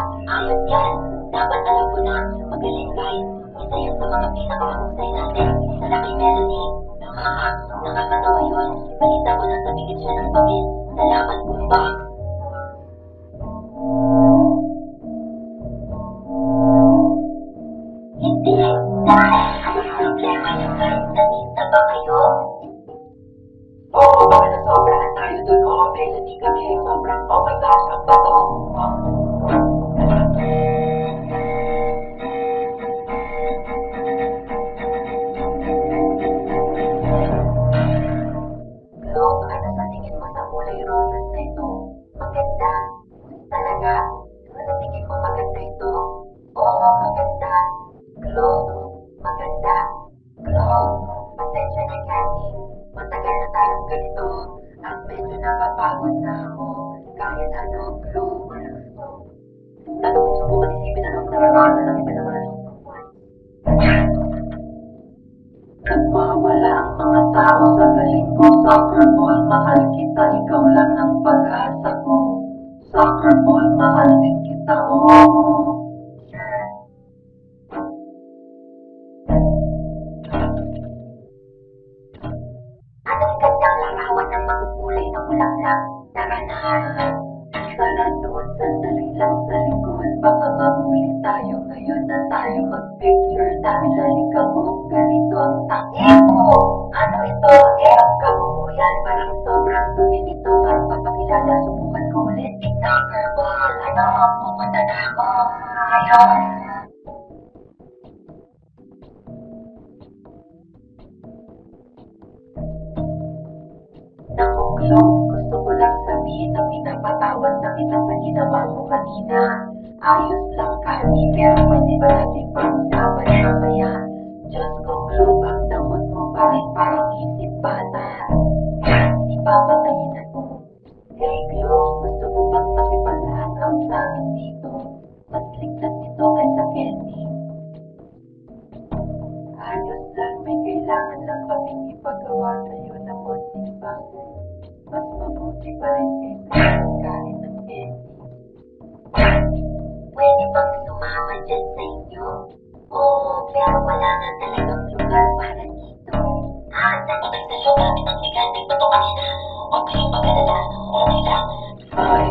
Ayos yan. Dapat alam ko na. Magaling guys. Isa yan sa mga pinakahusay natin. Lalaki Melanie. Nakakatawa yun. Balita ko nasa bigit siya ng pangin. Salamat boombox. Hindi. Anong problema niyo guys? Nandito ba kayo? Oo, baka nasobrahan tayo dun. Oo, Melanie, kami ay sobrang, oh my gosh, ang bato. Globe, ano sa tingin mo sa kulay roses na ito? Maganda. Talaga? Ano sa tingin mo maganda ito? Oo, maganda. Globe, maganda. Globe, pasensya na Candy. Matagal na tayong ganito at medyo napapagod na ako. Kahit ano, Globe. Ano kung subukan isipin ano ang naranasan ng iba naman? Nagmawala ang mga tao sa galing ko. Soccer ball, mahal kita. Ikaw lang ang pag-asa ko. Soccer ball, mahal din kita. Oh. Anong gandang larawan ng makukulay na bulaklak? Tara na. Tara doon, sandali lang sa likod. Baka mahuli tayo ngayon na tayo mag-picture. Dahil alikabok, ganito ang takbo. Ano ito? Ang kabubuyan. Parang sobrang dumi nito. Para papakilala, subukan ko ulit. Soccer ball. Ano? Pupunta na ako. Ayos. Naku, Globe, gusto ko lang sabihin na pinapatawad na kita sa ginawa mo kanina. Ayos lang kami, pero pwede ba natin pag-usapan mamaya? Diyos ko, Globe, ang damot mo pa rin parang isip bata. Hindi papatayin ako. Hey, Globe, gusto mo bang makipag-hangout sa amin dito? Mas ligtas ito kaysa candy. Ayos lang, may kailangan lang kaming ipagawa sa'yo na konting bagay. Mas mabuti pa rin kaysa pagkain ng candy. Pwede bang sumama dyan sa inyo? Oo, pero wala na talagang lugar para dito. Saan nagdalo gamit ang ligandang bato kanina? Huwag kayong mag-alala. Okay lang. Ay,